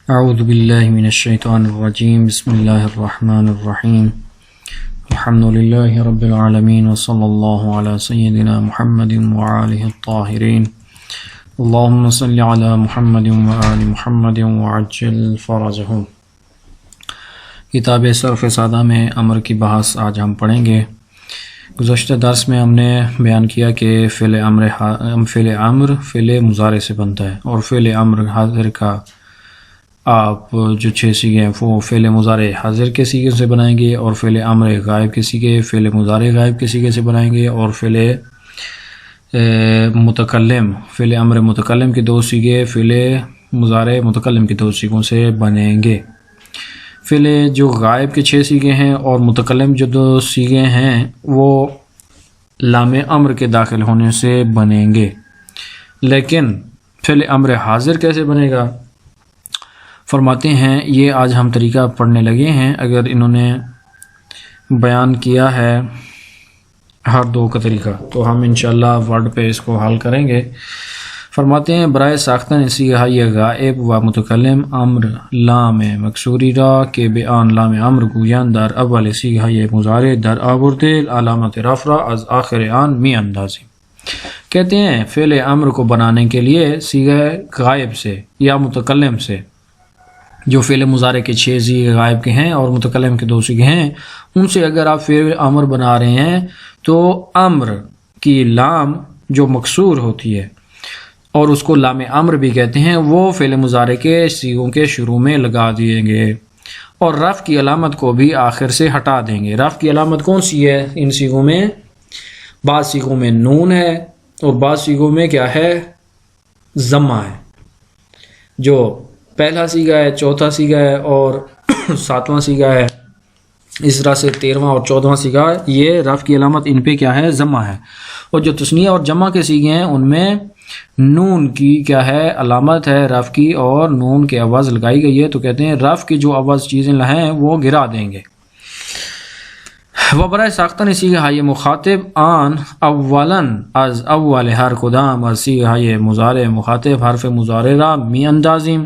اعوذ باللہ من الشیطان الرجیم بسم اللہ الرحمن الرحیم الحمد للہ رب العالمین وصلی اللہ علی سیدنا محمد وآلہ الطاہرین اللہم صلی علی محمد وآل محمد وعجل فرجہم۔ کتاب صرف سادہ میں امر کی بحث آج ہم پڑھیں گے۔ گزشتہ درس میں ہم نے بیان کیا کہ فعل امر فعل مضارع سے بنتا ہے، اور فعل امر حاضر کا آپ جو 6 سیغے ہیں وہ فعل مضارع حاضر کے سیغے سے بنائیں گے، اور فعل امر غائب کے سیغے فعل مضارع غائب کے سیغے سے بنائیں گے، اور فعل امر متکلم کے 2 سیغے فعل مضارع متکلم کے 2 سیغوں سے بنیں گے۔ فعل جو غائب کے 6 سیغے ہیں اور متکلم جو 2 سیغے ہیں وہ لام امر کے داخل ہونے سے بنیں گے۔ لیکن فعل امر حاضر کیسے بنے گا؟ فرماتے ہیں یہ آج ہم طریقہ پڑھنے لگے ہیں، اگر انہوں نے بیان کیا ہے ہر 2 کا طریقہ تو ہم انشاءاللہ ورڈ پہ اس کو حل کریں گے۔ فرماتے ہیں برائے ساختن سیغہ یہ غائب و متکلم امر لام مکسوری را کے بیان لام امر گویان در اول سیغہ یہ مضارع در آورده علامت رفع از آخر آن می اندازی۔ کہتے ہیں فعل امر کو بنانے کے لیے سیغہ غائب سے یا متکلم سے، جو فعل مضارع کے 6 سیغے غائب کے ہیں اور متکلم کے 2 سیغے ہیں، ان سے اگر آپ فعل امر بنا رہے ہیں تو امر کی لام جو مکسور ہوتی ہے اور اس کو لام امر بھی کہتے ہیں، وہ فعل مضارع کے سیغوں کے شروع میں لگا دیں گے، اور رفع کی علامت کو بھی آخر سے ہٹا دیں گے۔ رفع کی علامت کون سی ہے ان سیغوں میں؟ بعض سیغوں میں نون ہے اور بعض سیغوں میں کیا ہے؟ ضمہ ہے۔ جو پہلا سیغہ ہے، چوتھا سیغہ ہے اور 7واں سیغہ ہے، اس طرح سے 13واں اور 14واں سیغہ، یہ رفع کی علامت ان پہ کیا ہے؟ ضمہ ہے۔ اور جو تثنیہ اور جمع کے سیغے ہیں ان میں نون کی کیا ہے؟ علامت ہے رفع کی، اور نون کے عوض لگائی گئی ہے، تو کہتے ہیں رفع کی جو عوض چیزیں ہیں وہ گرا دیں گے۔ و برائے ساختن سیغہ یہ مخاطب آن اولاً از اول ہر کدام از سیغہ یہ مضارع مخاطب حرف مضارع را می اندازیم۔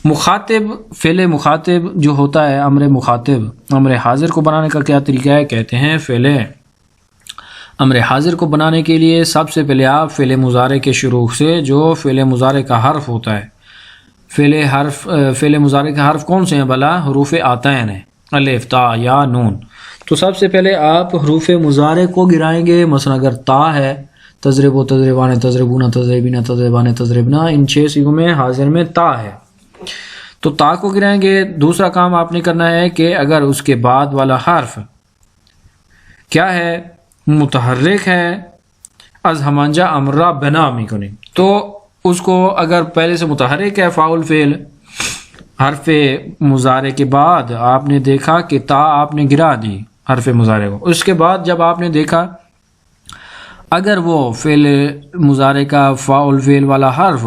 مخاطب فعل مخاطب جو ہوتا ہے امر مخاطب، امر حاضر کو بنانے کا کیا طریقہ ہے؟ کہتے ہیں فعل امر حاضر کو بنانے کے لیے سب سے پہلے آپ فعل مضارع کے شروع سے جو فعل مضارع کا حرف ہوتا ہے، فعل مضارع کا حرف کون سے ہیں بھلا؟ حروف آتین ہیں، الف تا یا نون۔ تو سب سے پہلے آپ حروف مضارع کو گرائیں گے۔ مثلا اگر تا ہے، تضرب و تضربان تضربون تضربین تضربان تضربنا، ان 6 سیغوں میں حاضر میں تا ہے تو تا کو گرائیں گے۔ دوسرا کام آپ نے کرنا ہے کہ اگر اس کے بعد والا حرف کیا ہے؟ متحرک ہے، از ہمانجا امرا بنا می کنی، تو اس کو اگر پہلے سے متحرک ہے فاعل فعل حرف مضارع کے بعد آپ نے دیکھا کہ تا آپ نے گرا دی حرف مضارع کو، اس کے بعد جب آپ نے دیکھا اگر وہ فعل مضارع کا فاعل فعل والا حرف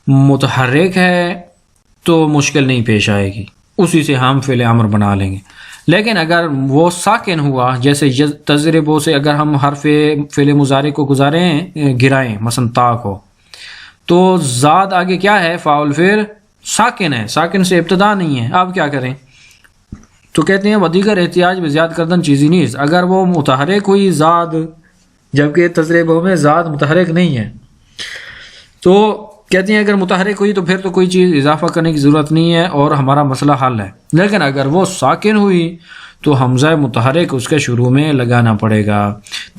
متحرک ہے تو مشکل نہیں پیش آئے گی، اسی سے ہم فعل امر بنا لیں گے۔ لیکن اگر وہ ساکن ہوا، جیسے تضربو سے اگر ہم حرف فعل مضارع کو گرائیں مثلا تا کو، تو زاد آگے کیا ہے؟ فاعل فعل ساکن ہے، ساکن سے ابتدا نہیں ہے، اب کیا کریں؟ تو کہتے ہیں ودیگر احتیاج میں زیاد کردن چیزی نیز، اگر وہ متحرک ہوئی زاد، جبکہ تضربو میں زاد متحرک نہیں ہے، تو کہتے ہیں اگر متحرک ہوئی تو پھر تو کوئی چیز اضافہ کرنے کی ضرورت نہیں ہے اور ہمارا مسئلہ حل ہے۔ لیکن اگر وہ ساکن ہوئی تو حمزہ متحرک اس کے شروع میں لگانا پڑے گا۔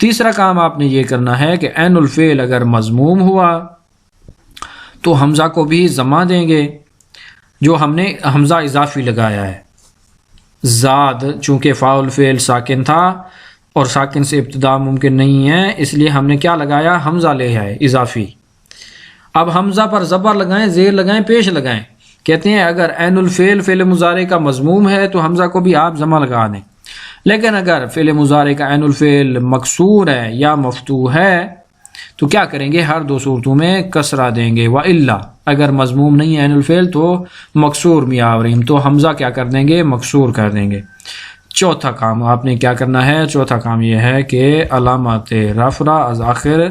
تیسرا کام آپ نے یہ کرنا ہے کہ عین الفعل اگر مضموم ہوا تو حمزہ کو بھی ضمہ دیں گے، جو ہم نے حمزہ اضافی لگایا ہے۔ زاد چونکہ فاعل فعل ساکن تھا اور ساکن سے ابتدا ممکن نہیں ہے، اس لیے ہم نے کیا لگایا؟ حمزہ لے آئے اضافی۔ اب حمزہ پر زبر لگائیں، زیر لگائیں، پیش لگائیں۔ کہتے ہیں اگر عین الفعل فعل مضارع کا مضموم ہے تو حمزہ کو بھی آپ ضمہ لگا دیں، لیکن اگر فعل مضارع کا عین الفعل مکسور ہے یا مفتوح ہے تو کیا کریں گے؟ ہر 2 صورتوں میں کسرہ دیں گے۔ وَإِلَّا اگر مضموم نہیں ہے عین الفعل تو مکسور میاوریم، تو حمزہ کیا کر دیں گے؟ مکسور کر دیں گے۔ چوتھا کام آپ نے کیا کرنا ہے؟ چوتھا کام یہ ہے کہ علامات رفع از آخر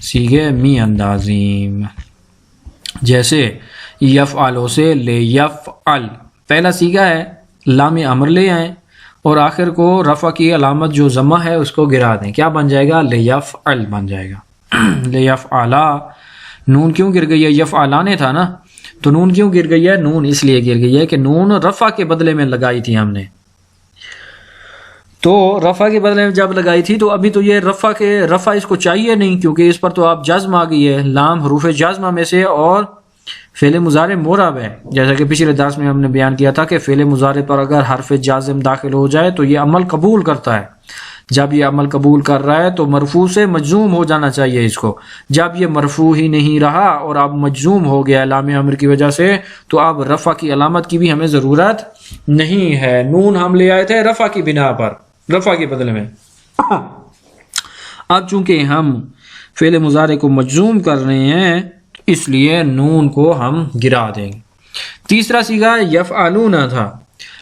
سیغے می اندازیم، جیسے یفعلو سے لے یفعل، پہلا سیگا ہے لام امر لے آئیں اور آخر کو رفع کی علامت جو ضمہ ہے اس کو گرا دیں، کیا بن جائے گا؟ لیفعل بن جائے گا۔ لیفعلا، نون کیوں گر گئی ہے؟ یفعلانے تھا نا، تو نون کیوں گر گئی ہے؟ نون اس لیے گر گئی ہے کہ نون رفع کے بدلے میں لگائی تھی ہم نے، تو رفع کے بدلے میں جب لگائی تھی تو ابھی تو یہ رفع اس کو چاہیے نہیں، کیونکہ اس پر تو آپ جزم آ گئی ہے، لام حروف جزمہ میں سے اور فعل مضارع مرب ہے، جیسا کہ پچھلے درس میں ہم نے بیان کیا تھا کہ فعل مضارع پر اگر حرف جازم داخل ہو جائے تو یہ عمل قبول کرتا ہے، جب یہ عمل قبول کر رہا ہے تو مرفوع سے مجزوم ہو جانا چاہیے اس کو، جب یہ مرفوع ہی نہیں رہا اور اب مجزوم ہو گیا لام امر کی وجہ سے تو اب رفع کی علامت کی بھی ہمیں ضرورت نہیں ہے، نون ہم لے آئے تھے رفع کی بنا پر، رفع کے بدلے میں۔ اب چونکہ ہم فعل مضارع کو مجزوم کر رہے ہیں اس لیے نون کو ہم گرا دیں گے۔ تیسرا صیغہ یفعلون تھا،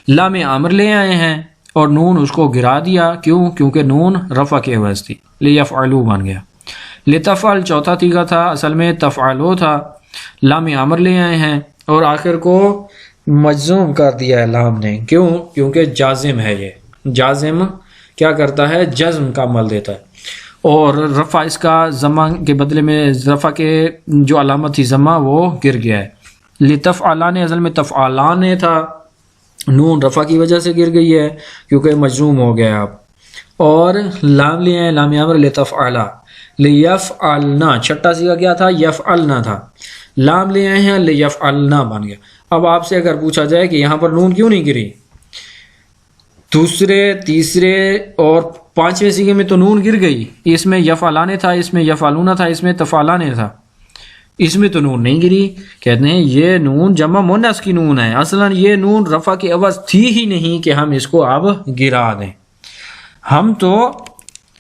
لام امر لے آئے ہیں اور نون اس کو گرا دیا، کیوں؟ کیونکہ نون رفع کے عوض تھی، لیفعلو بن گیا۔ لتفعل چوتھا صیغہ تھا، اصل میں تفعلو تھا، لام امر لے آئے ہیں اور آخر کو مجزوم کر دیا ہے لام نے، کیوں؟ کیونکہ جازم ہے، یہ جازم کیا کرتا ہے؟ جزم کا عمل دیتا ہے، اور رفع اس کا ضمہ کے بدلے میں رفع کے جو علامت تھی ضمہ وہ گر گیا ہے۔ لتفعلان اصل میں تفعلان تھا، نون رفع کی وجہ سے گر گئی ہے کیونکہ مجزوم ہو گیا اب، اور لام لے آئے لام امر لتفعلا، لیفعلنا چھٹا صیغہ کیا تھا؟ یفعلنا تھا، لام لے آئے ہیں لیفعلنا بن گیا۔ اب آپ سے اگر پوچھا جائے کہ یہاں پر نون کیوں نہیں گری، دوسرے تیسرے اور پانچویں صیغے میں تو نون گر گئی، اس میں یفعلانے تھا، اس میں یفعلون تھا، اس میں تفعلانے تھا، اس میں تو نون نہیں گری۔ کہتے ہیں یہ نون جمع مونس کی نون ہے، اصلا یہ نون رفع کی عوض تھی ہی نہیں کہ ہم اس کو اب گرا دیں، ہم تو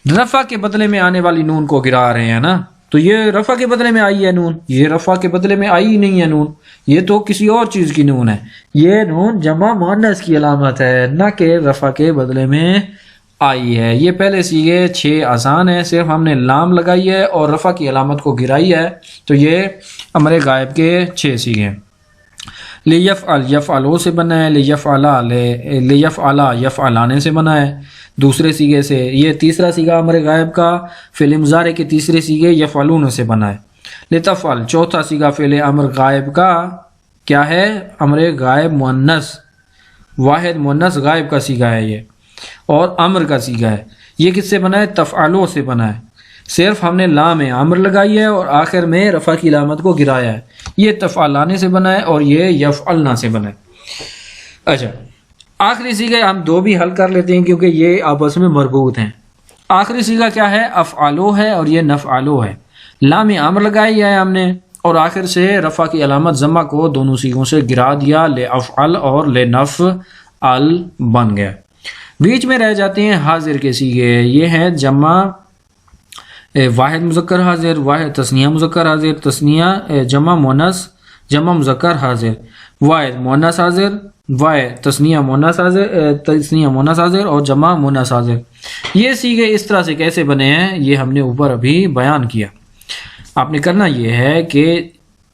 رفع کے بدلے میں آنے والی نون کو گرا رہے ہیں نا، تو یہ رفع کے بدلے میں آئی ہے نون، یہ رفع کے بدلے میں آئی نہیں ہے نون، یہ تو کسی اور چیز کی نون ہے، یہ نون جمع مؤنث کی علامت ہے نہ کہ رفع کے بدلے میں آئی ہے۔ یہ پہلے صیغے 6 آسان ہے، صرف ہم نے لام لگائی ہے اور رفع کی علامت کو گرائی ہے، تو یہ امر غائب کے 6 صیغے ہیں۔ لیفعل یفعلو سے بنا ہے، لیفعلا لیفعلا یفعلانے سے بنا ہے دوسرے صیغے سے۔ یہ تیسرا صیغہ امر غائب کا فعل مضارع کے تیسرے صیغے یفعلون سے بنا ہے۔ لتفعل چوتھا صیغہ فعل امر غائب کا کیا ہے؟ امر غائب مؤنث، واحد مؤنث غائب کا صیغہ ہے یہ، اور امر کا صیغہ ہے۔ یہ کس سے بنا ہے؟ تفعلو سے بنا ہے، صرف ہم نے لام امر لگائی ہے اور آخر میں رفع کی علامت کو گرایا ہے۔ یہ تفعلانے سے بنا ہے اور یہ یفعلنا سے بنا ہے۔ اچھا، آخری صیغہ ہم 2 بھی حل کر لیتے ہیں کیونکہ یہ آپس میں مربوط ہیں۔ آخری صیغہ کیا ہے؟ افعلو ہے اور یہ نفعلو ہے، لام امر لگائی ہے ہم نے اور آخر سے رفع کی علامت ضمہ کو دونوں صیغوں سے گرا دیا، لافعل اور لنفعل بن گیا۔ بیچ میں رہ جاتے ہیں حاضر کے صیغے، یہ ہیں جمع واحد مذکر حاضر، واحد تثنیہ مذکر حاضر، تثنیہ جمع مؤنث جمع مذکر حاضر، واحد مؤنث حاضر، واحد تثنیہ مؤنث حاضر، تثنیہ مؤنث حاضر اور جمع مؤنث حاضر۔ یہ صیغے اس طرح سے کیسے بنے ہیں یہ ہم نے اوپر ابھی بیان کیا۔ آپ نے کرنا یہ ہے کہ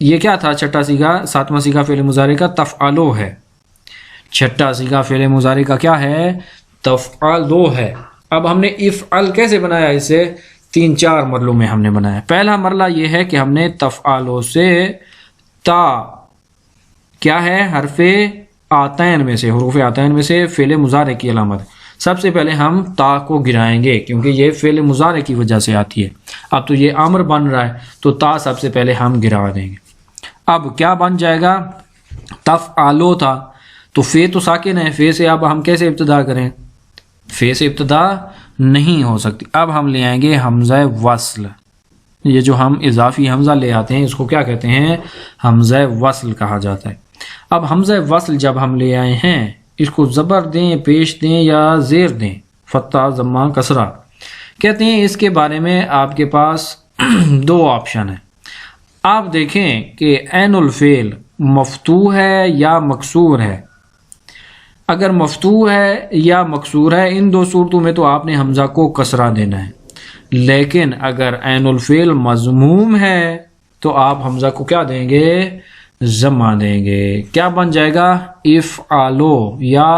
یہ کیا تھا؟ چھٹا صیغہ، 7واں صیغہ فعل مضارع کا تفعلو ہے، چھٹا صیغہ فعل مضارع کا کیا ہے؟ تفعلو ہے۔ اب ہم نے افعل کیسے بنایا؟ اسے 3-4 مرلوں میں ہم نے بنایا۔ پہلا مرلہ یہ ہے کہ ہم نے تفعلو سے تا کیا ہے؟ حرف آتین میں سے، حروف آتین میں سے فعل مضارع کی علامت، سب سے پہلے ہم تا کو گرائیں گے کیونکہ یہ فعل مضارع کی وجہ سے آتی ہے۔ اب تو یہ امر بن رہا ہے تو تا سب سے پہلے ہم گرا دیں گے۔ اب کیا بن جائے گا؟ تفعلو تھا تو فے تو ساکن ہے، فے سے اب ہم کیسے ابتدا کریں؟ فے سے ابتدا نہیں ہو سکتی، اب ہم لے آئیں گے حمزہ وصل۔ یہ جو ہم اضافی حمزہ لے آتے ہیں اس کو کیا کہتے ہیں؟ حمزہ وصل کہا جاتا ہے۔ اب حمزہ وصل جب ہم لے آئے ہیں اس کو زبر دیں، پیش دیں یا زیر دیں، فتح ضمہ کسرہ، کہتے ہیں اس کے بارے میں آپ کے پاس 2 آپشن ہیں۔ آپ دیکھیں کہ عین الفعل مفتوح ہے یا مکسور ہے۔ اگر مفتوح ہے یا مکسور ہے ان 2 صورتوں میں تو آپ نے حمزہ کو کسرہ دینا ہے، لیکن اگر عین الفعل مضموم ہے تو آپ حمزہ کو کیا دیں گے؟ ضمہ دیں گے. کیا بن جائے گا؟ افعلو، یا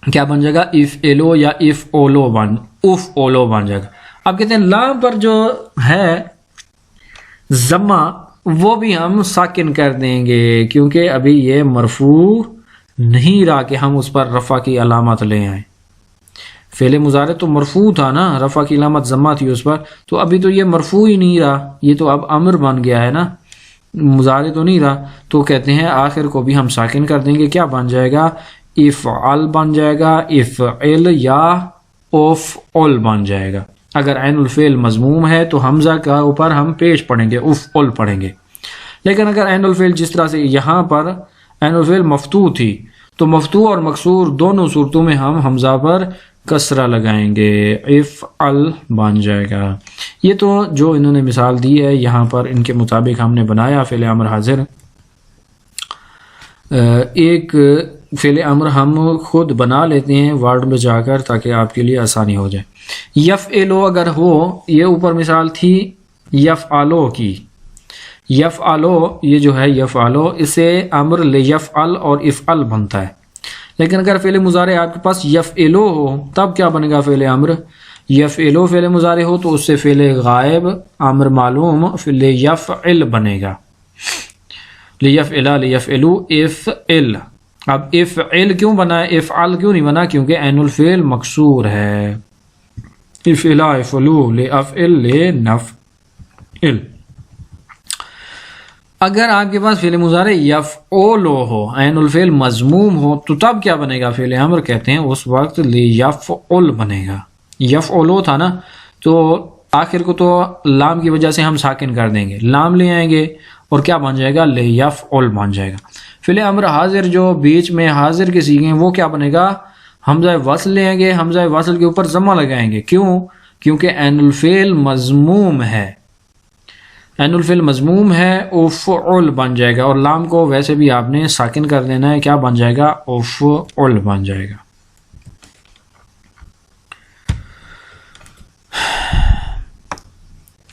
کیا بن جائے گا؟ افعلو یا افعولو بن جائے گا. اب کہتے ہیں لام پر جو ہے ضمہ وہ بھی ہم ساکن کر دیں گے، کیونکہ ابھی یہ مرفوع نہیں رہا کہ ہم اس پر رفع کی علامت لے آئیں. فعل مضارع تو مرفوع تھا نا، رفع کی علامت ضمہ تھی اس پر، تو ابھی تو یہ مرفوع ہی نہیں رہا، یہ تو اب امر بن گیا ہے نا، مضارع تو نہیں رہا. تو کہتے ہیں آخر کو بھی ہم ساکن کر دیں گے. کیا بن جائے گا؟ افعل بن جائے گا، افعل یا افعل بن جائے گا. اگر عین الفعل مضموم ہے تو حمزہ کا اوپر ہم پیش پڑھیں گے، افعل پڑھیں گے. لیکن اگر عین الفعل جس طرح سے یہاں پر عین الفعل مفتوح تھی تو مفتوح اور مکسور دونوں صورتوں میں ہم حمزہ پر کسرہ لگائیں گے، افعل بن جائے گا. یہ تو جو انہوں نے مثال دی ہے یہاں پر ان کے مطابق ہم نے بنایا فعل امر حاضر. ایک فعل امر ہم خود بنا لیتے ہیں ورڈ میں جا کر تاکہ آپ کے لیے آسانی ہو جائے. یفعلو اگر ہو، یہ اوپر مثال تھی یفعلو کی. یفعلو یہ جو ہے یفعلو، اسے امر لیفعل اور افعل بنتا ہے. لیکن اگر فعل مضارع آپ کے پاس یفعلو ہو تب کیا بنے گا؟ فعل امر یفعلو فعل مضارع ہو تو اس سے فعل غائب امر معلوم لیفعل بنے گا. لیفعل لیفعلو افعل. اب افعل کیوں بنا ہے، افعل کیوں نہیں بنا؟ کیونکہ عین الفعل مکسور ہے. افعلا افعلو لافعل لنفعل. اگر آپ کے پاس فعل مضارع یفعلو ہو، عین الفعل مضموم ہو، تو تب کیا بنے گا؟ فعل امر کہتے ہیں اس وقت لیفعل بنے گا. یفعلو تھا نا، تو آخر کو تو لام کی وجہ سے ہم ساکن کر دیں گے، لام لے آئیں گے اور کیا بن جائے گا؟ لیفعل بن جائے گا. فعل امر حاضر جو بیچ میں حاضر کے سیغے ہیں وہ کیا بنے گا؟ حمزہ وصل لے آئیں گے، حمزہ وصل کے اوپر ضمہ لگائیں گے. کیوں؟ کیونکہ عین الفعل مضموم ہے. عین الفعل مضموم ہے، افعل بن جائے گا. اور لام کو ویسے بھی آپ نے ساکن کر دینا ہے، کیا بن جائے گا؟ افعل بن جائے گا.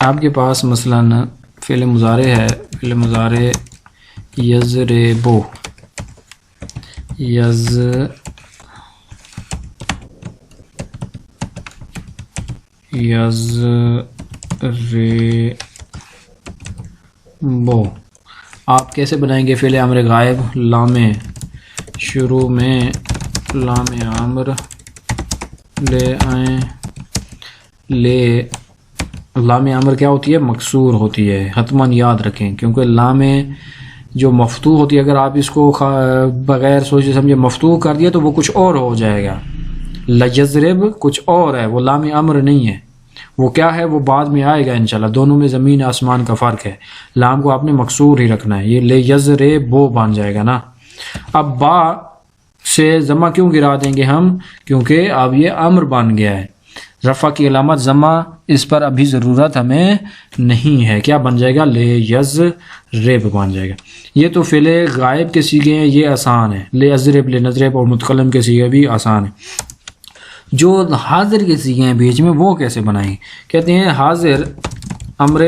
آپ کے پاس مثلا فعل مضارع ہے، فعل مضارع یضربو، یضربو. آپ کیسے بنائیں گے فعل امر غائب؟ لام شروع میں لام امر لے آئیں. لام امر کیا ہوتی ہے؟ مکسور ہوتی ہے، حتماً یاد رکھیں، کیونکہ لام جو مفتوح ہوتی ہے اگر آپ اس کو بغیر سوچے سمجھے مفتوح کر دیا تو وہ کچھ اور ہو جائے گا. لجزرب کچھ اور ہے، وہ لام امر نہیں ہے. وہ کیا ہے؟ وہ بعد میں آئے گا انشاءاللہ. دونوں میں زمین آسمان کا فرق ہے. لام کو آپ نے مکسور ہی رکھنا ہے. یہ لیزربو بن جائے گا نا. اب با سے ضمہ کیوں گرا دیں گے ہم؟ کیونکہ اب یہ امر بن گیا ہے. رفع کی علامت ضمہ، اس پر ابھی ضرورت ہمیں نہیں ہے. کیا بن جائے گا؟ لیزرب بن جائے گا. یہ تو فعل غائب کے سیغے ہیں، یہ آسان ہے. لیزرب لنضرب اور متکلم کے سیغے بھی آسان ہیں. جو حاضر کے سیغے ہیں بیچ میں وہ کیسے بنائیں؟ کہتے ہیں حاضر امر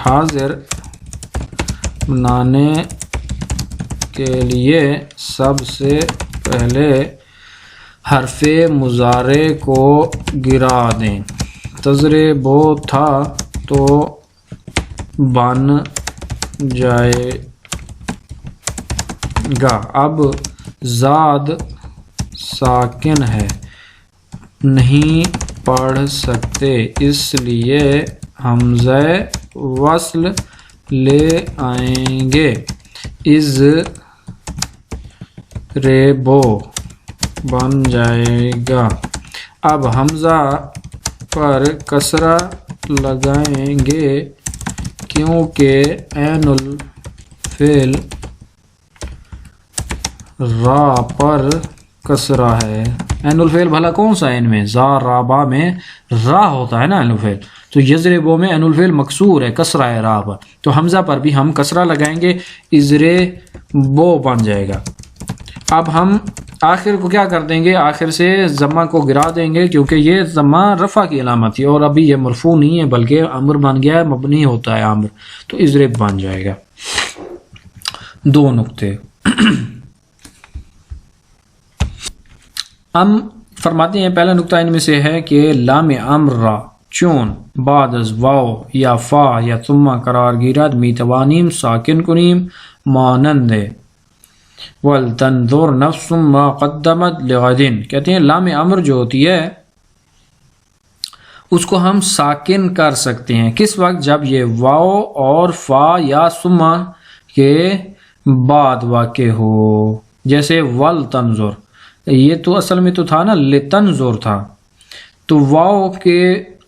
حاضر بنانے کے لیے سب سے پہلے حرف مضارع کو گرا دیں. تضربو تھا تو بن جائے گا. اب زاد ساکن ہے، نہیں پڑھ سکتے، اس لیے حمزہ وصل لے آئیں گے. از ریبو بن جائے گا. اب حمزہ پر کسرہ لگائیں گے کیونکہ عین الفعل را پر کسرہ ہے. عین الفعل بھلا کون سا ہے ان میں؟ زا رابا میں را ہوتا ہے نا عین الفعل. تو یضربو میں عین الفعل مکسور ہے، کسرہ ہے را پر، تو حمزہ پر بھی ہم کسرہ لگائیں گے. ازرے بو بن جائے گا. اب ہم آخر کو کیا کر دیں گے؟ آخر سے ضمہ کو گرا دیں گے، کیونکہ یہ ضمہ رفع کی علامت تھی اور ابھی یہ مرفوع نہیں ہے بلکہ امر بن گیا ہے، مبنی ہوتا ہے امر، تو اضرب بن جائے گا۔ دو نقطے ہم فرماتے ہیں، پہلا نقطہ ان میں سے ہے کہ لام امر چون بعد از واو یا فا یا ثم قرار گیرد می توانیم ساکن کنیم مانند ولتنظر نفس ما قدمت لغدن۔ کہتے ہیں لام امر جو ہوتی ہے اس کو ہم ساکن کر سکتے ہیں کس وقت؟ جب یہ واو اور فا یا ثم کے بعد واقع ہو، جیسے ولتنظر، یہ تو اصل میں تو تھا نا لتنظر تھا، تو واو کے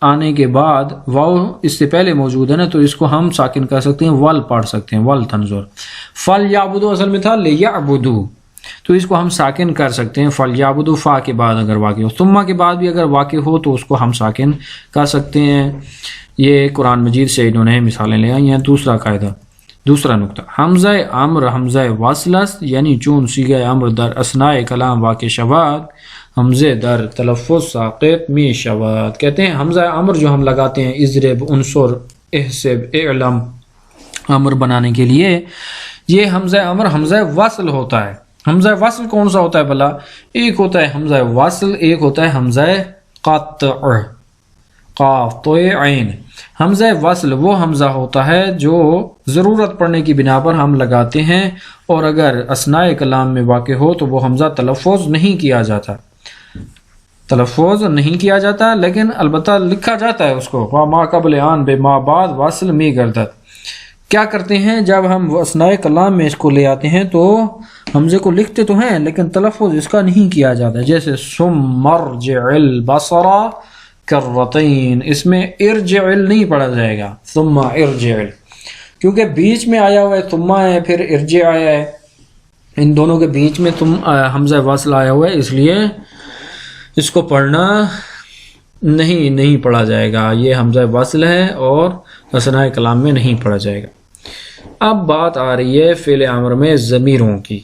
آنے کے بعد، واو اس سے پہلے موجود ہے نا، تو اس کو ہم ساکن کر سکتے ہیں، ول پڑھ سکتے ہیں، ول تنظر۔ فل یعبدو اصل میں تھا لیعبدو، تو اس کو ہم ساکن کر سکتے ہیں، فل یعبدو فا کے بعد اگر واقع ہو، ثم کے بعد بھی اگر واقع ہو تو اس کو ہم ساکن کر سکتے ہیں۔ یہ قرآن مجید سے انہوں نے مثالیں لے آئی ہیں۔ دوسرا قاعدہ، دوسرا نقطہ، حمزہ امر حمزہ وصل است، یعنی چون صیغہ امر در اثناء کلام واقع شود، حمزے در تلفظ ساقط می شود۔ کہتے ہیں حمزہ امر جو ہم لگاتے ہیں اضرب، انصر، احسب، اعلم، امر بنانے کے لیے، یہ حمزہ امر حمزہ وصل ہوتا ہے۔ حمزہ وصل کون سا ہوتا ہے بھلا؟ ایک ہوتا ہے حمزہ وصل، ایک ہوتا ہے حمزہ قطع، قاف تو عین۔ حمزہ وصل وہ حمزہ ہوتا ہے جو ضرورت پڑنے کی بنا پر ہم لگاتے ہیں، اور اگر اثناء کلام میں واقع ہو تو وہ حمزہ تلفظ نہیں کیا جاتا، تلفظ نہیں کیا جاتا، لیکن البتہ لکھا جاتا ہے اس کو، ما قبل آن بے ما بعد وصل می گردد۔ کیا کرتے ہیں جب ہم اثناء کلام میں اس کو لے آتے ہیں تو حمزے کو لکھتے تو ہیں لیکن تلفظ اس کا نہیں کیا جاتا، جیسے ثم ارجع البصر کرتین، اس میں ارجع نہیں پڑھا جائے گا، ثم ارجع، کیونکہ بیچ میں آیا ہوا ہے ثم ہے، پھر ارجع آیا ہے، ان دونوں کے بیچ میں حمزہ وصل آیا ہوا ہے، اس لیے اس کو پڑھنا نہیں پڑھا جائے گا، یہ حمزہ وصل ہے اور اثناء کلام میں نہیں پڑھا جائے گا۔ اب بات آ رہی ہے فعل امر میں ضمیروں کی۔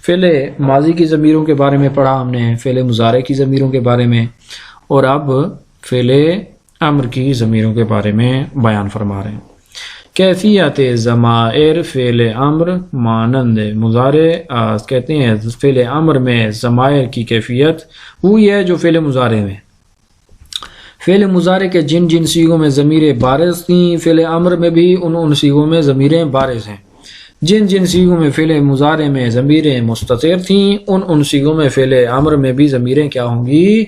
فعل ماضی کی ضمیروں کے بارے میں پڑھا ہم نے، فعل مضارع کی ضمیروں کے بارے میں، اور اب فعل امر کی ضمیروں کے بارے میں بیان فرما رہے ہیں۔ کیفیت ضمائر فعل امر مانند مضارع، کہتے ہیں فعل امر میں ضمائر کی کیفیت وہی ہے جو فعل مضارع میں۔ فعل مضارع کے جن جن صیغوں میں ضمیریں بارز تھیں، فعل امر میں بھی ان صیغوں میں ضمیریں بارز ہیں۔ جن جن صیغوں میں فعل مضارع میں ضمیریں مستتر تھیں، ان صیغوں میں فعل امر میں بھی ضمیریں کیا ہوں گی؟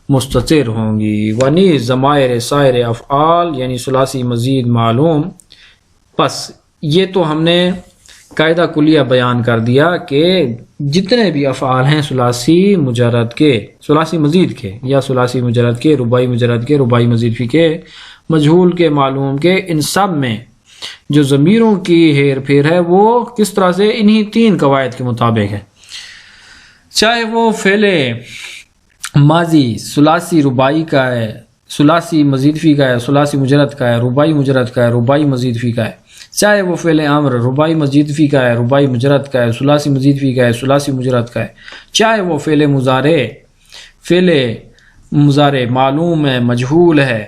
مستتر ہوں گی۔ ونی ضمائر سائر افعال، یعنی ثلاثی مزید معلوم۔ پس یہ تو ہم نے قاعدہ کلیہ بیان کر دیا کہ جتنے بھی افعال ہیں ثلاثی مجرد کے، ثلاثی مزید کے یا ثلاثی مجرد کے، رباعی مجرد کے، رباعی مزید فی کے، مجہول کے، معلوم کے، ان سب میں جو ضمیروں کی ہیر پھیر ہے وہ کس طرح سے؟ انہی تین قواعد کے مطابق ہے۔ چاہے وہ فعل ماضی ثلاثی رباعی کا ہے، ثلاثی مزید فی کا ہے، ثلاثی مجرد کا ہے، رباعی مجرد کا ہے، رباعی مزید فی کا ہے، چاہے وہ فعل امر رباعی مزید فی کا ہے، رباعی مجرد کا ہے، ثلاثی مزید فی کا ہے، ثلاثی مجرد کا ہے، چاہے وہ فعل مضارع معلوم ہے، مجہول ہے،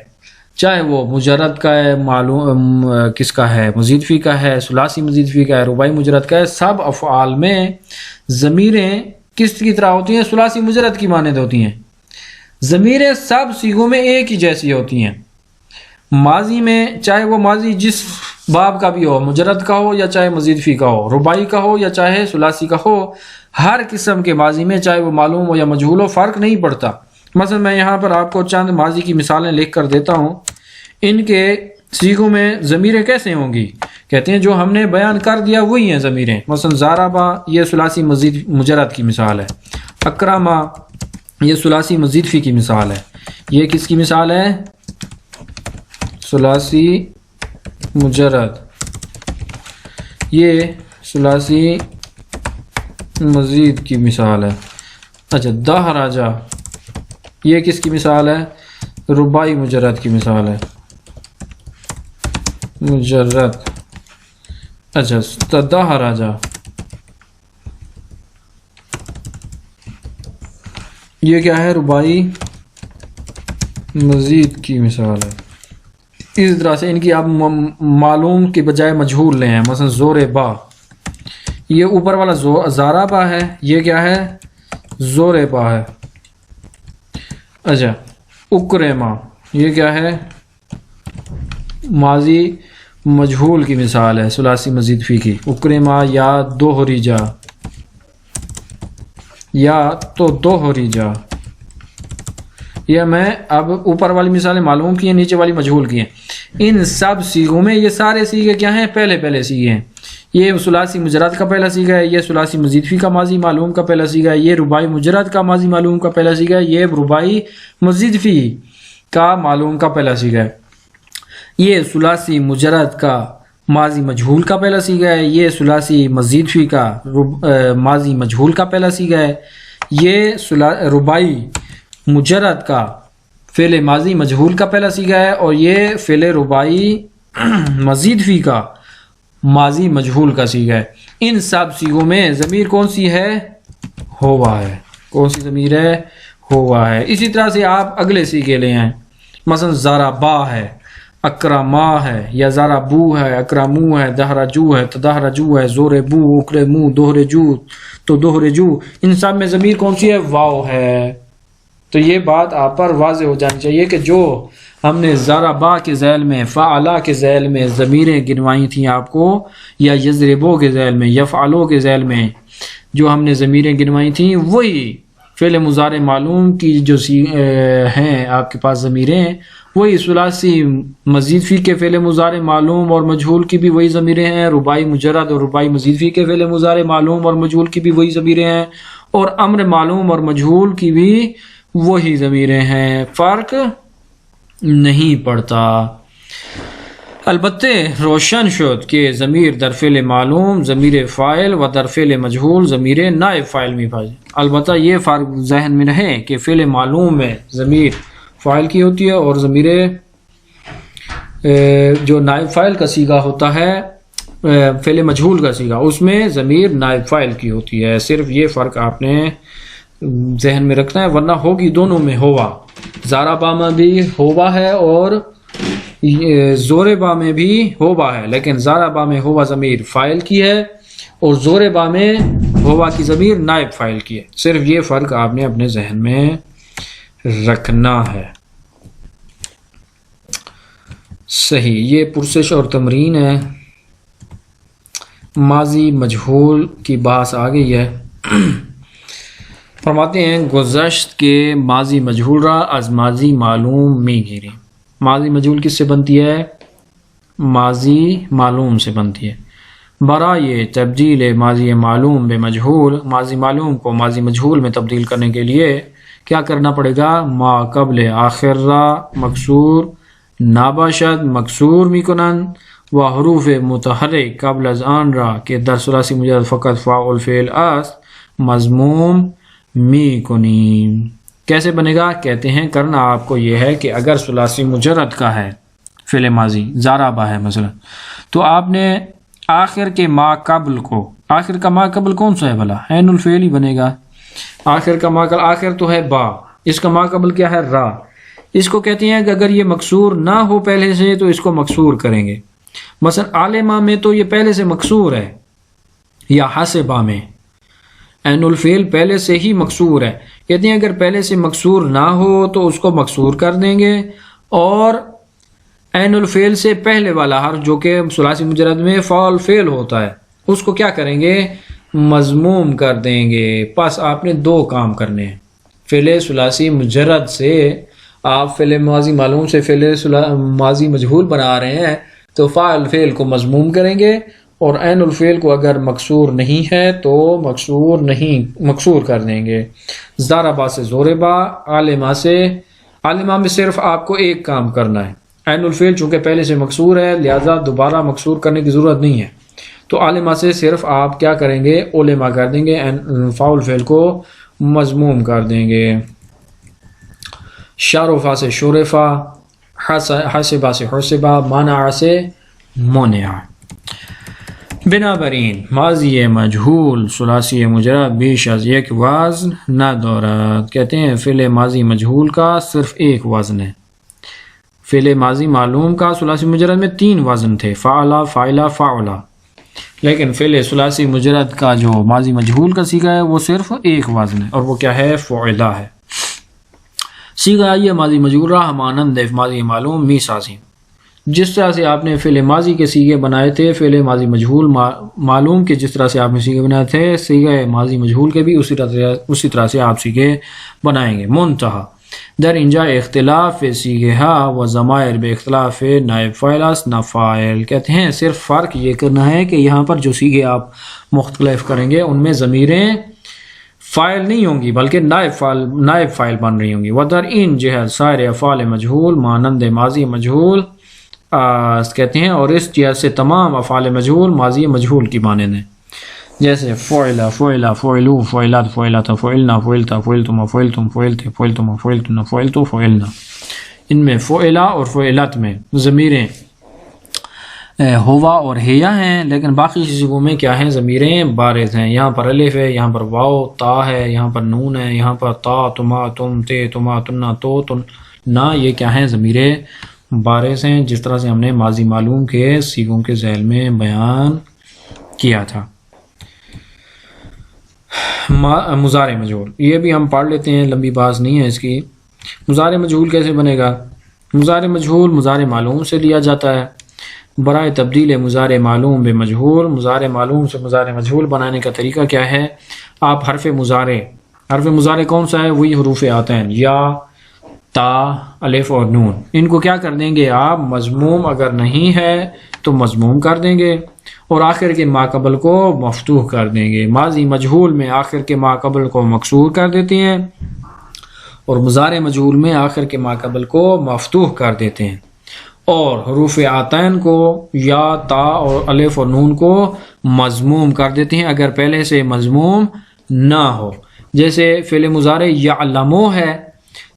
چاہے وہ مجرد کا ہے، معلوم کس کا ہے؟ مزید فی کا ہے، ثلاثی مزید فی کا ہے، رباعی مجرد کا ہے، سب افعال میں ضمیریں کس کی طرح ہوتی ہیں؟ ثلاثی مجرد کی مانند ہوتی ہیں۔ ضمیریں سب صیغوں میں ایک ہی جیسی ہوتی ہیں۔ ماضی میں چاہے وہ ماضی جس باب کا بھی ہو، مجرد کا ہو یا چاہے مزید فی کا ہو، رباعی کا ہو یا چاہے ثلاثی کا ہو، ہر قسم کے ماضی میں چاہے وہ معلوم ہو یا مجہول ہو فرق نہیں پڑتا۔ مثلا میں یہاں پر آپ کو چند ماضی کی مثالیں لکھ کر دیتا ہوں، ان کے صیغوں میں ضمیریں کیسے ہوں گی؟ کہتے ہیں جو ہم نے بیان کر دیا وہی ہیں ضمیریں۔ مثلا ضربا یہ ثلاثی مزید مجرد کی مثال ہے، اکرما یہ ثلاثی مزید فی کی مثال ہے، یہ کس کی مثال ہے؟ ثلاثی مجرد، یہ ثلاثی مزید کی مثال ہے۔ اچھا دہراجہ یہ کس کی مثال ہے؟ رباعی مجرد کی مثال ہے، مجرد۔ اچھا دہراجہ یہ کیا ہے؟ ربائی مزید کی مثال ہے. اس طرح سے ان کی آپ معلوم کے بجائے مجہول لیں ہیں. مثلا زور با، یہ اوپر والا زارا با ہے، یہ کیا ہے؟ زور با ہے. اچھا اکرما، یہ کیا ہے؟ ماضی مجہول کی مثال ہے ثلاثی مزید فی کی. اکرما یا دوہریجا، یا تو دوہریجا. یہ میں اب اوپر والی مثالیں معلوم کی ہیں، نیچے والی مجہول کی ہیں. ان سب سیغوں میں یہ سارے سیغے کیا ہیں؟ پہلے سیغے ہیں. یہ ثلاثی مجرد کا پہلا سیغہ ہے، یہ ثلاثی مزید فی کا ماضی معلوم کا پہلا سیغہ ہے، یہ رباعی مجرد کا ماضی معلوم کا پہلا سیغہ ہے، یہ رباعی مزید فی کا معلوم کا پہلا سیغہ ہے، یہ ثلاثی مجرد کا ماضی مجہول کا پہلا سیغہ ہے، یہ ثلاثی مزید فی کا ماضی مجہول کا پہلا سیغہ ہے، یہ رباعی مجرد کا فعل ماضی مجہول کا پہلا سیغہ ہے، اور یہ فعل رباعی مزید فی کا ماضی مجہول کا سیغہ ہے. ان سب سیغوں میں ضمیر کون سی ہے؟ ہوا ہے. کون سی ضمیر ہے؟ ہوا ہے. اسی طرح سے آپ اگلے سیغے لے ہیں. مثلا ضربا ہے، اکرما ہے، یا ضربو ہے، اکرمو ہے، دہرجو ہے، تدہرجو ہے، زوربو، اکرمو، دوہرجو تو دوہرجو. ان سب میں ضمیر کون سی ہے؟ واو ہے. تو یہ بات آپ پر واضح ہو جانی چاہیے کہ جو ہم نے ضربا کے ذیل میں، فعلا کے ذیل میں ضمیریں گنوائی تھیں آپ کو، یا یضربو کے ذیل میں، یفعلو کے ذیل میں جو ہم نے ضمیریں گنوائی تھیں، وہی فعل مضارع معلوم کی جو ہیں آپ کے پاس ضمیریں، وہی ثلاثی مزید فی کے فعل مضارع معلوم اور مجہول کی بھی وہی ضمیریں ہیں، رباعی مجرد اور رباعی مزید فی کے فعل مضارع معلوم اور مجہول کی بھی وہی ضمیریں ہیں، اور امر معلوم اور مجہول کی بھی وہی ضمیریں ہیں. فرق نہیں پڑتا. البتہ روشن شد کہ ضمیر در فعل معلوم ضمیر فاعل و در فعل مجہول ضمیر نائب فاعل میں بھائی. البتہ یہ فرق ذہن میں رہے کہ فعل معلوم میں ضمیر فاعل کی ہوتی ہے، اور ضمیر جو نائب فاعل کا صیغہ ہوتا ہے فعل مجہول کا صیغہ، اس میں ضمیر نائب فاعل کی ہوتی ہے. صرف یہ فرق آپ نے ذہن میں رکھنا ہے، ورنہ ہوگی دونوں میں ہوا. ضربا میں بھی ہوا ہے اور زوربا میں بھی ہوا ہے، لیکن ضربا میں ہوا ضمیر فاعل کی ہے اور زوربا میں ہوا کی ضمیر نائب فاعل کی ہے. صرف یہ فرق آپ نے اپنے ذہن میں رکھنا ہے. صحیح. یہ پرسش اور تمرین ہے. ماضی مجہول کی بحث آ گئی ہے. فرماتے ہیں گذشت کے ماضی مجہول را از ماضی معلوم می گیری. ماضی مجہول کس سے بنتی ہے؟ ماضی معلوم سے بنتی ہے. برائے تبدیل ماضی معلوم بے مجہول، ماضی معلوم کو ماضی مجہول میں تبدیل کرنے کے لیے کیا کرنا پڑے گا؟ ما قبل آخر را مکسور ناباشد مکسور می کنند و حروف متحرک قبل از آن را کہ در ثلاثی مجرد فقط فاعل فعل است مضموم می کنیم. کیسے بنے گا؟ کہتے ہیں کرنا آپ کو یہ ہے کہ اگر ثلاثی مجرد کا ہے فعل ماضی ضربا ہے مثلا، تو آپ نے آخر کے ما قبل کو، آخر کا ما قبل کون سا ہے بھلا؟ عین الفعل ہی بنے گا. آخر کا ما قبل، آخر تو ہے با، اس کا ما قبل کیا ہے؟ را. اس کو کہتے ہیں کہ اگر یہ مکسور نہ ہو پہلے سے تو اس کو مکسور کریں گے. مثلا عالمہ میں تو یہ پہلے سے مکسور ہے، یا حاسبہ میں عین الفعل پہلے سے ہی مکسور ہے. کہتے ہیں اگر پہلے سے مکسور نہ ہو تو اس کو مکسور کر دیں گے، اور عین الفعل سے پہلے والا حرف جو کہ ثلاثی مجرد میں فاعل فعل ہوتا ہے، اس کو کیا کریں گے؟ مضموم کر دیں گے. پس آپ نے دو کام کرنے ہیں. فعل ثلاثی مجرد سے آپ فعل ماضی معلوم سے فعل ماضی مجہول بنا رہے ہیں، تو فاعل فعل کو مضموم کریں گے، اور عین الفعل کو اگر مکسور نہیں ہے تو مکسور کر دیں گے. ضربا سے زوربا، عالمہ میں صرف آپ کو ایک کام کرنا ہے. عین الفعل چونکہ پہلے سے مکسور ہے لہذا دوبارہ مکسور کرنے کی ضرورت نہیں ہے، تو عالمہ سے صرف آپ کیا کریں گے؟ علمہ کر دیں گے، فاعل فعل کو مضموم کر دیں گے. شارفا سے شورفا، حسبا سے حسبا، مانع سے منع. بنابراین ماضی مجہول ثلاثی مجرد بیش از ایک وزن نہ دارد. کہتے ہیں فعل ماضی مجہول کا صرف ایک وزن ہے. فعل ماضی معلوم کا ثلاثی مجرد میں 3 وزن تھے، فعلا، فاعلا، فاعلا، لیکن فعل ثلاثی مجرد کا جو ماضی مجہول کا صیغہ ہے وہ صرف ایک وزن ہے، اور وہ کیا ہے؟ فعلا ہے. صیغہ یہ ماضی مجہول رہا مانند ماضی معلوم می سازی. جس طرح سے آپ نے فعل ماضی کے صیغے بنائے تھے فعل ماضی مجہول معلوم کے جس طرح سے آپ نے صیغے بنائے تھے صیغہ ماضی مجہول کے بھی اسی طرح سے آپ صیغے بنائیں گے. منتہا در اینجا اختلاف صیغہ و ضمائر بے اختلاف نائب فاعل است نہ فاعل. کہتے ہیں صرف فرق یہ کرنا ہے کہ یہاں پر جو صیغے آپ مختلف کریں گے ان میں ضمیریں فاعل نہیں ہوں گی بلکہ نائب فاعل بن رہی ہوں گی. ودر ان جہت سائر افعال مجہول مانند ماضی مجہول کہتے ہیں، اور اس جہت سے تمام افعال مجہول ماضی مجہول کی مانند ہیں، جیسے فعلا، فعلا، فعلو، فعلات، فعلات، فعلنا، فعلتا، فعلتم، فعلتم، فعلتے، فعلتم، فعلتن، فعلتو، فعلنا. ان میں فعلا اور فعلات میں ضمیریں ہوا اور ہیا ہیں، لیکن باقی صیغوں میں کیا ہیں؟ ضمیریں بارز ہیں. یہاں پر الف ہے، یہاں پر واو، تا ہے، یہاں پر نون ہے، یہاں پر تا، تما، تم، تے، تما، تنا، تو، تن، نا. یہ کیا ہیں؟ ضمیریں بارز ہیں، جس طرح سے ہم نے ماضی معلوم کے صیغوں کے ذیل میں بیان کیا تھا. مضارع مجہول یہ بھی ہم پڑھ لیتے ہیں، لمبی بات نہیں ہے اس کی. مضارع مجہول کیسے بنے گا؟ مضارع مجہول مضارع معلوم سے لیا جاتا ہے. برائے تبدیل مضارع معلوم بے مجہول، مضارع معلوم سے مضارع مجہول بنانے کا طریقہ کیا ہے؟ آپ حرف مضارع کون سا ہے؟ وہی حروف آتین، یا، تا، الف اور نون. ان کو کیا کر دیں گے آپ؟ مضموم اگر نہیں ہے تو مضموم کر دیں گے، اور آخر کے ماقبل کو مفتوح کر دیں گے. ماضی مجہول میں آخر کے ماقبل کو مکسور کر دیتے ہیں، اور مضارع مجہول میں آخر کے ماقبل کو مفتوح کر دیتے ہیں، اور حروف آتین کو یا، تا اور الف اور نون کو مضموم کر دیتے ہیں اگر پہلے سے مضموم نہ ہو. جیسے فعل مضارع یعلمو ہے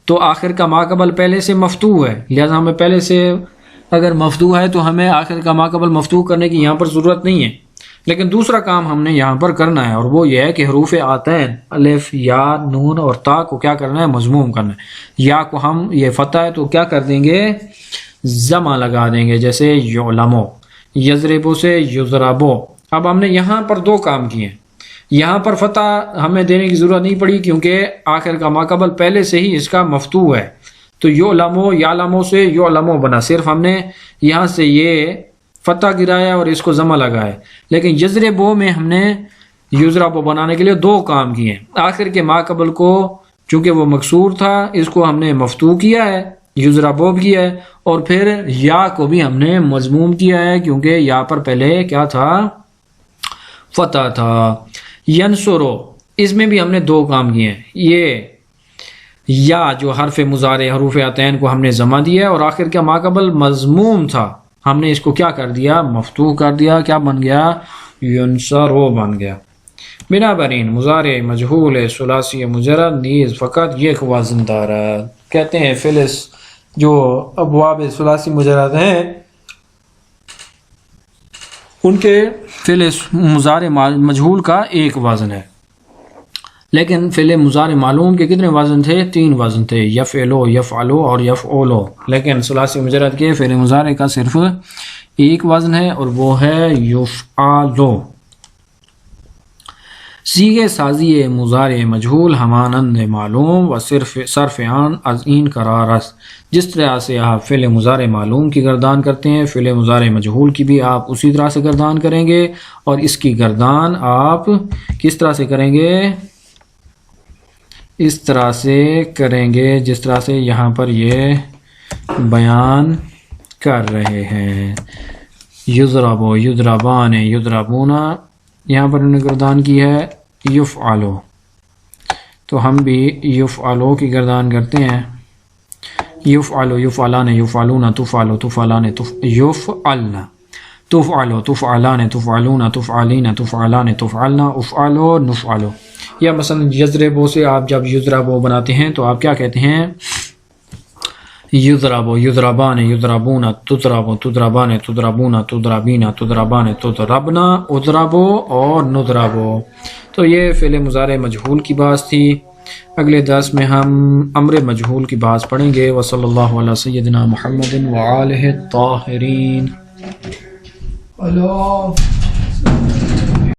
تو آخر کا ماقبل پہلے سے مفتوح ہے، لہذا ہمیں پہلے سے اگر مفتوح ہے تو ہمیں آخر کا ماقبل مفتوح کرنے کی یہاں پر ضرورت نہیں ہے. لیکن دوسرا کام ہم نے یہاں پر کرنا ہے، اور وہ یہ ہے کہ حروف آتین الف، یا، نون اور تا کو کیا کرنا ہے؟ مضموم کرنا ہے. یا کو ہم یہ فتح ہے تو کیا کر دیں گے؟ ضمہ لگا دیں گے، جیسے یعلمو. یضربو سے یضربو. اب ہم نے یہاں پر 2 کام کیے ہیں. یہاں پر فتح ہمیں دینے کی ضرورت نہیں پڑی کیونکہ آخر کا ماقبل پہلے سے ہی اس کا مفتوح ہے، تو یعلمو، یعلمو سے یعلمو بنا. صرف ہم نے یہاں سے یہ فتح گرایا اور اس کو ضمہ لگایا. لیکن یضربو میں ہم نے یضربو بنانے کے لیے 2 کام کیے ہیں. آخر کے ماقبل کو چونکہ وہ مکسور تھا اس کو ہم نے مفتوح کیا ہے، یضربو کیا ہے، اور پھر یا کو بھی ہم نے مضموم کیا ہے کیونکہ یا پر پہلے کیا تھا؟ فتح تھا. ینصرو، اس میں بھی ہم نے 2 کام کیے ہیں. یہ یا جو حرف مضارع حروف آتین کو ہم نے ضمہ دیا اور آخر کا ماقبل مضموم تھا، ہم نے اس کو کیا کر دیا؟ مفتوح کر دیا. کیا بن گیا؟ ینصرو بن گیا. بنابراین مضارع مجہول ثلاثی مجرد نیز فقط ایک وزن دارد. کہتے ہیں فعل جو ابواب ثلاثی مجرد ہیں ان کے فعل مضارع مجہول کا 1 وزن ہے، لیکن فعل مضارع معلوم کے کتنے وزن تھے؟ 3 وزن تھے، یفعلو، یفعلو اور یفعولو. لیکن ثلاثی مجرد کے فعل مضارع کا صرف 1 وزن ہے اور وہ ہے یفعلو. صیغہ سازی مضارع مجہول ہمانند معلوم و صرف عن از این قرار است. جس طرح سے آپ فعل مضارع معلوم کی گردان کرتے ہیں فعل مضارع مجہول کی بھی آپ اسی طرح سے گردان کریں گے، اور اس کی گردان آپ کس طرح سے کریں گے؟ اس طرح سے کریں گے جس طرح سے یہاں پر یہ بیان کر رہے ہیں. یضربو، یضربان، یضربونا. یہاں پر انہوں نے گردان کی ہے یفعلو، تو ہم بھی یفعلو کی گردان کرتے ہیں. یفعلو، یفعلان، یفعلون، تفعلو، تفعلان، یفعلنا، تفعلو، تفعلان، تفعلون، تفعلین، تفعلان، تفعلنا، افعلو، نفعلو. یا مثلا یضربو سے آپ جب یضربو بناتے ہیں تو آپ کیا کہتے ہیں؟ یضربو یضربان یضربون تضربو تضربان تضربون تضربین تضربان تضربنا اضربو اور نضربو. تو یہ فعل مضارع مجہول کی بات تھی. اگلے درس میں ہم امر مجہول کی بات پڑھیں گے. وصلی اللہ علی سیدنا محمد وآلہ الطاہرین.